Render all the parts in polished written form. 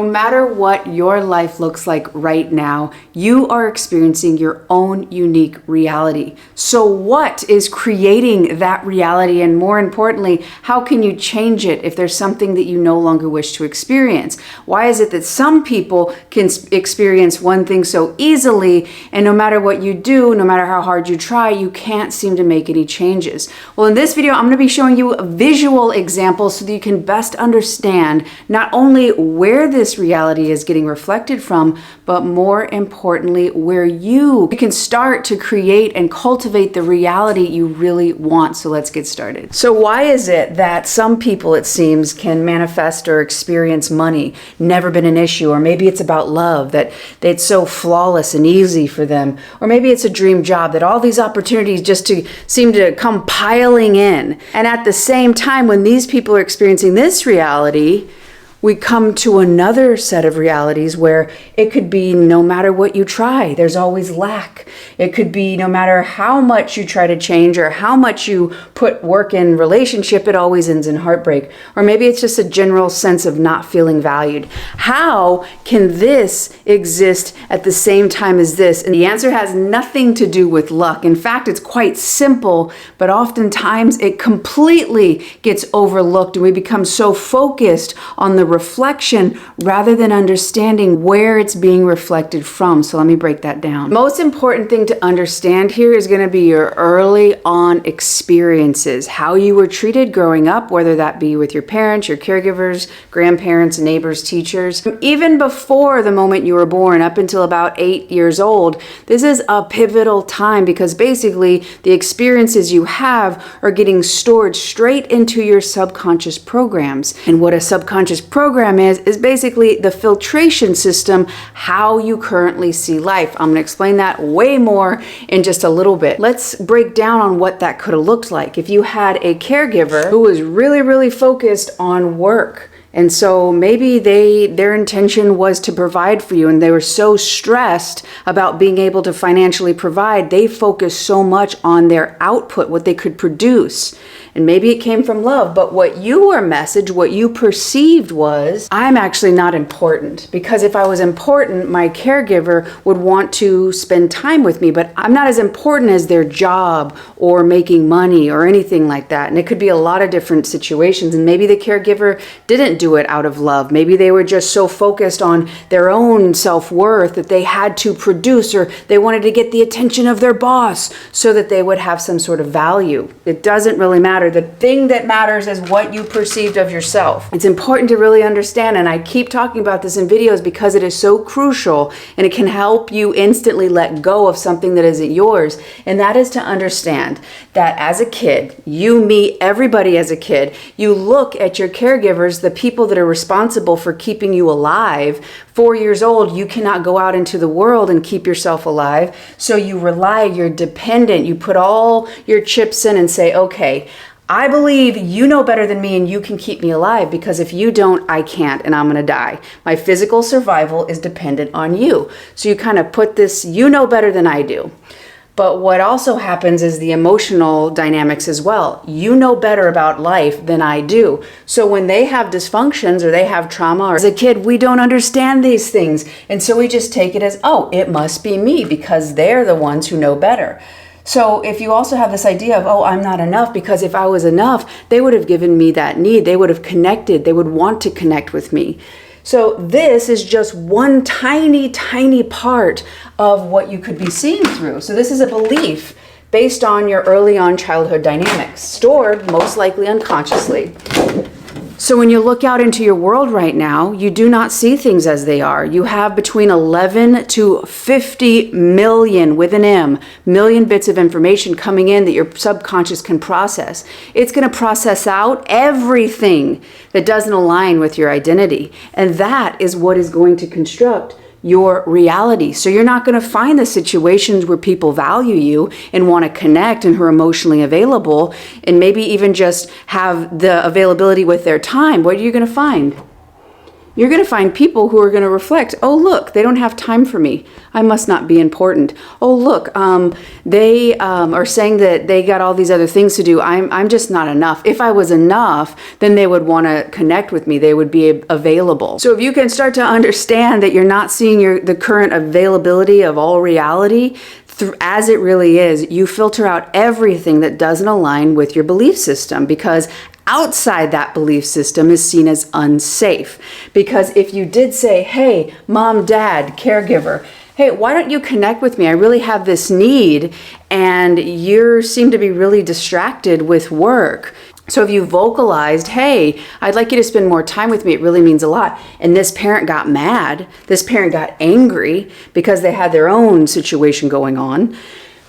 No matter what your life looks like right now, you are experiencing your own unique reality. So what is creating that reality? And more importantly, how can you change it if there's something that you no longer wish to experience? Why is it that some people can experience one thing so easily, and no matter what you do, no matter how hard you try, you can't seem to make any changes? Well, in this video, I'm going to be showing you a visual example so that you can best understand not only where this reality is getting reflected from, but more importantly, where you can start to create and cultivate the reality you really want. So let's get started. So why is it that some people, it seems, can manifest or experience money, never been an issue? Or maybe it's about love, that it's so flawless and easy for them. Or maybe it's a dream job, that all these opportunities just seem to come piling in. And at the same time, when these people are experiencing this reality, we come to another set of realities where it could be no matter what you try, there's always lack. It could be no matter how much you try to change or how much you put work in relationship, it always ends in heartbreak. Or maybe it's just a general sense of not feeling valued. How can this exist at the same time as this? And the answer has nothing to do with luck. In fact, it's quite simple, but oftentimes it completely gets overlooked and we become so focused on the reflection rather than understanding where it's being reflected from. So let me break that down. Most important thing to understand here is going to be your early on experiences, how you were treated growing up, whether that be with your parents, your caregivers, grandparents, neighbors, teachers. Even before the moment you were born, up until about 8 years old, this is a pivotal time because basically the experiences you have are getting stored straight into your subconscious programs. And what a subconscious program is basically the filtration system, how you currently see life. I'm going to explain that way more in just a little bit. Let's break down on what that could have looked like. If you had a caregiver who was really focused on work, and so maybe their intention was to provide for you, and they were so stressed about being able to financially provide, they focused so much on their output, what they could produce. And maybe it came from love, but what your message, what you perceived was, I'm actually not important, because if I was important, my caregiver would want to spend time with me, but I'm not as important as their job or making money or anything like that. And it could be a lot of different situations. And maybe the caregiver didn't do it out of love. Maybe they were just so focused on their own self-worth that they had to produce, or they wanted to get the attention of their boss so that they would have some sort of value. It doesn't really matter. The thing that matters is what you perceived of yourself. It's important to really understand, and I keep talking about this in videos because it is so crucial and it can help you instantly let go of something that isn't yours. And that is to understand that as a kid, you, me, everybody as a kid, you look at your caregivers, the people that are responsible for keeping you alive. 4 years old, you cannot go out into the world and keep yourself alive. So you rely, you're dependent, you put all your chips in and say, okay, I believe you know better than me and you can keep me alive, because if you don't, I can't and I'm going to die. My physical survival is dependent on you. So you kind of put this, you know better than I do. But what also happens is the emotional dynamics as well. You know better about life than I do. So when they have dysfunctions or they have trauma, or as a kid, we don't understand these things. And so we just take it as, oh, it must be me because they're the ones who know better. So if you also have this idea of, oh, I'm not enough, because if I was enough, they would have given me that need. They would have connected. They would want to connect with me. So this is just one tiny part of what you could be seeing through. So this is a belief based on your early on childhood dynamics, stored most likely unconsciously. So when you look out into your world right now, you do not see things as they are. You have between 11 to 50 million, with an M, million bits of information coming in that your subconscious can process. It's going to process out everything that doesn't align with your identity. And that is what is going to construct your reality. So you're not going to find the situations where people value you and want to connect and who are emotionally available and maybe even just have the availability with their time. What are you going to find? you're going to find people who are going to reflect, oh, look, they don't have time for me. I must not be important. Oh, look, they are saying that they got all these other things to do. I'm just not enough. If I was enough, then they would want to connect with me. They would be available. So if you can start to understand that you're not seeing the current availability of all reality as it really is, you filter out everything that doesn't align with your belief system, because outside that belief system is seen as unsafe. Because if you did say, hey, mom, dad, caregiver, hey, why don't you connect with me? I really have this need, and you seem to be really distracted with work. So if you vocalized, hey, I'd like you to spend more time with me, it really means a lot. And this parent got mad, this parent got angry because they had their own situation going on.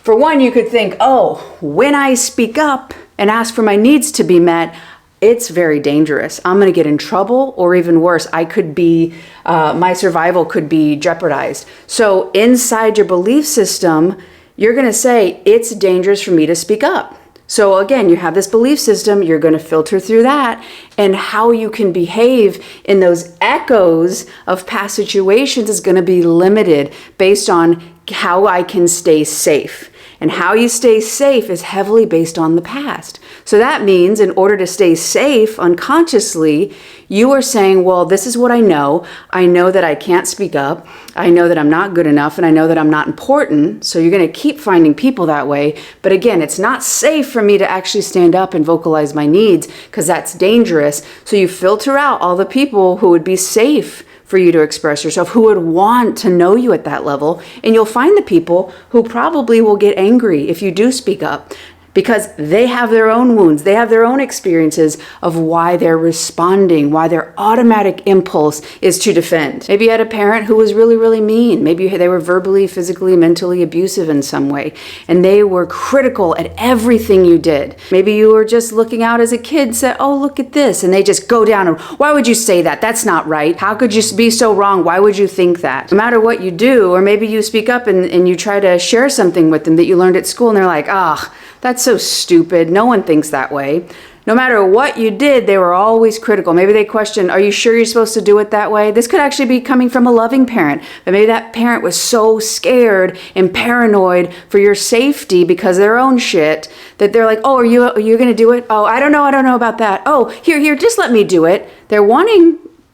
For one, you could think, oh, when I speak up and ask for my needs to be met, it's very dangerous. I'm going to get in trouble, or even worse, I could be, my survival could be jeopardized. So inside your belief system, you're going to say, it's dangerous for me to speak up. So again, you have this belief system, you're going to filter through that, and how you can behave in those echoes of past situations is going to be limited based on how I can stay safe. And how you stay safe is heavily based on the past. So that means in order to stay safe unconsciously, you are saying, well, this is what I know. I know that I can't speak up. I know that I'm not good enough, and I know that I'm not important. So you're going to keep finding people that way. But again, it's not safe for me to actually stand up and vocalize my needs, because that's dangerous. So you filter out all the people who would be safe for you to express yourself, who would want to know you at that level. And you'll find the people who probably will get angry if you do speak up, because they have their own wounds. They have their own experiences of why they're responding, why their automatic impulse is to defend. Maybe you had a parent who was really, really mean. Maybe they were verbally, physically, mentally abusive in some way, and they were critical at everything you did. Maybe you were just looking out as a kid and said, oh, look at this. And they just go down and, why would you say that? That's not right. How could you be so wrong? Why would you think that? No matter what you do, or maybe you speak up and you try to share something with them that you learned at school, and they're like, that's so stupid. No one thinks that way. No matter what you did, they were always critical. Maybe they questioned, are you sure you're supposed to do it that way? This could actually be coming from a loving parent, but maybe that parent was so scared and paranoid for your safety because of their own shit that they're like, oh, are you going to do it? Oh, I don't know about that. Oh, here, just let me do it.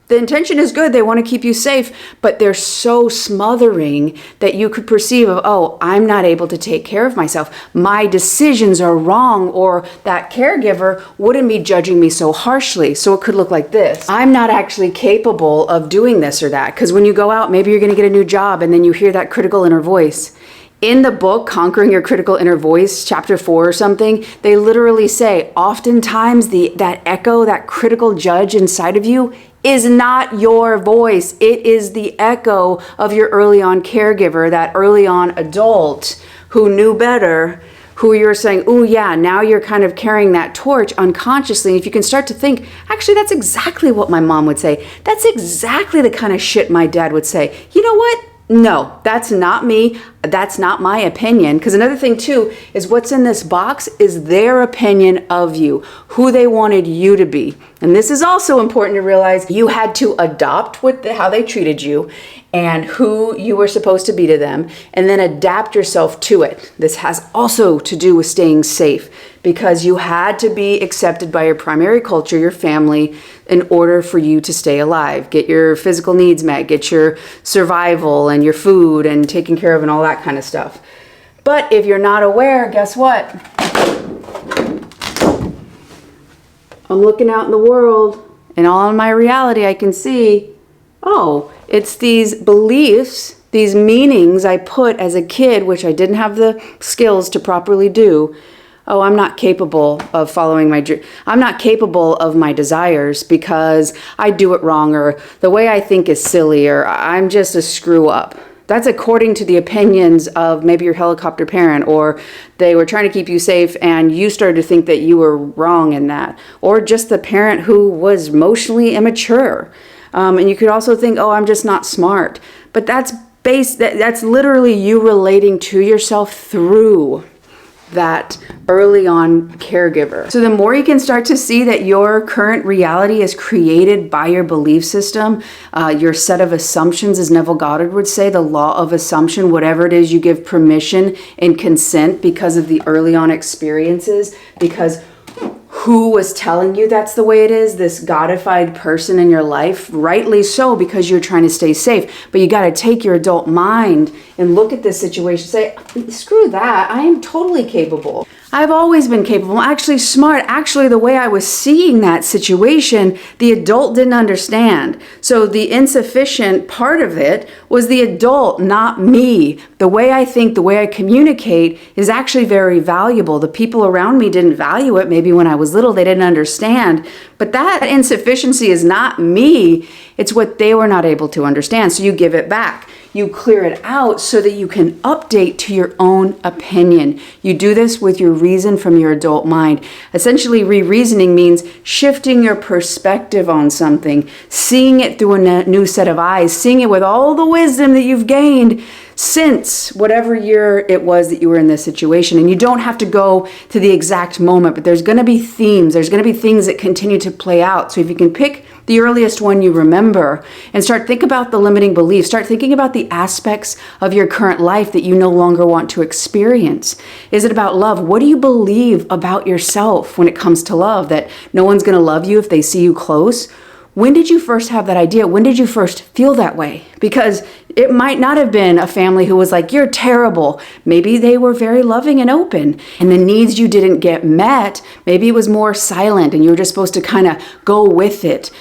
The intention is good. They want to keep you safe, but they're so smothering that you could perceive of, oh, I'm not able to take care of myself. My decisions are wrong, or that caregiver wouldn't be judging me so harshly. So it could look like this. I'm not actually capable of doing this or that. Because when you go out, maybe you're going to get a new job, and then you hear that critical inner voice. In the book, Conquering Your Critical Inner Voice, chapter 4 or something, they literally say, oftentimes that echo, that critical judge inside of you is not your voice. It is the echo of your early on caregiver, that early on adult who knew better, who you're saying, oh yeah, now you're kind of carrying that torch unconsciously. If you can start to think, actually, that's exactly what my mom would say. That's exactly the kind of shit my dad would say. You know what? No, that's not me. That's not my opinion. Because another thing too is what's in this box is their opinion of you, who they wanted you to be. And this is also important to realize. You had to adopt how they treated you and who you were supposed to be to them, and then adapt yourself to it. This has also to do with staying safe, because you had to be accepted by your primary culture, your family, in order for you to stay alive, get your physical needs met, get your survival and your food and taken care of and all that kind of stuff. But if you're not aware, guess what? I'm looking out in the world, and all in my reality I can see, oh, it's these beliefs, these meanings I put as a kid, which I didn't have the skills to properly do. Oh, I'm not capable of following my dream. I'm not capable of my desires because I do it wrong, or the way I think is silly, or I'm just a screw up. That's according to the opinions of maybe your helicopter parent, or they were trying to keep you safe and you started to think that you were wrong in that, or just the parent who was emotionally immature. And you could also think, oh, I'm just not smart. But that's literally you relating to yourself through that early on caregiver. So the more you can start to see that your current reality is created by your belief system, your set of assumptions, as Neville Goddard would say, the law of assumption, whatever it is you give permission and consent because of the early on experiences, because who was telling you that's the way it is, this godified person in your life, rightly so, because you're trying to stay safe. But you got to take your adult mind and look at this situation, say, screw that, I am totally capable. I've always been capable, actually smart. Actually, the way I was seeing that situation, the adult didn't understand. So the insufficient part of it was the adult, not me. The way I think, the way I communicate is actually very valuable. The people around me didn't value it. Maybe when I was little, they didn't understand. But that insufficiency is not me. It's what they were not able to understand. So you give it back. You clear it out so that you can update to your own opinion. You do this with your reason from your adult mind. Essentially, re-reasoning means shifting your perspective on something, seeing it through a new set of eyes, seeing it with all the wisdom that you've gained since whatever year it was that you were in this situation. And you don't have to go to the exact moment, but there's going to be themes. There's going to be things that continue to play out. So if you can pick the earliest one you remember and think about the limiting beliefs, start thinking about the aspects of your current life that you no longer want to experience. Is it about love? What do you believe about yourself when it comes to love? That no one's going to love you if they see you close? When did you first have that idea? When did you first feel that way? Because it might not have been a family who was like, you're terrible. Maybe they were very loving and open, and the needs you didn't get met, maybe it was more silent and you were just supposed to kind of go with it.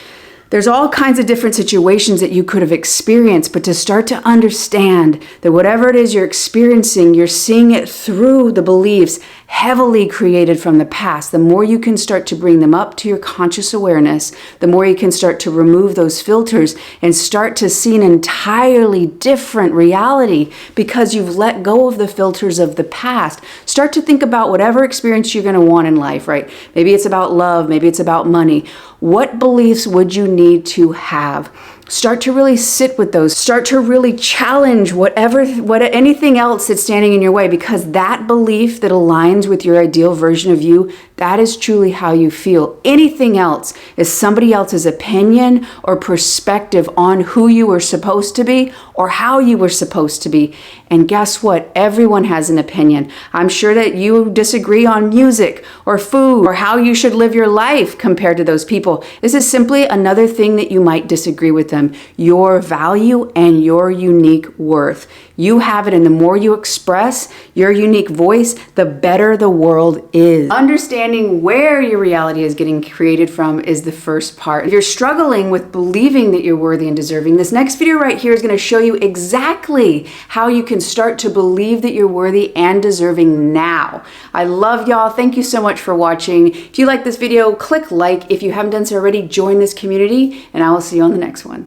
There's all kinds of different situations that you could have experienced, but to start to understand that whatever it is you're experiencing, you're seeing it through the beliefs heavily created from the past. The more you can start to bring them up to your conscious awareness, the more you can start to remove those filters and start to see an entirely different reality because you've let go of the filters of the past. Start to think about whatever experience you're going to want in life, right? Maybe it's about love, maybe it's about money. What beliefs would you need to have? Start to really sit with those. Start to really challenge anything else that's standing in your way, because that belief that aligns with your ideal version of you, that is truly how you feel. Anything else is somebody else's opinion or perspective on who you were supposed to be or how you were supposed to be. And guess what? Everyone has an opinion. I'm sure that you disagree on music or food or how you should live your life compared to those people. This is simply another thing that you might disagree with them. Your value and your unique worth. You have it, and the more you express your unique voice, the better the world is. Understanding where your reality is getting created from is the first part. If you're struggling with believing that you're worthy and deserving, this next video right here is going to show you exactly how you can start to believe that you're worthy and deserving now. I love y'all. Thank you so much for watching. If you like this video, click like. If you haven't done so already, join this community, and I will see you on the next one.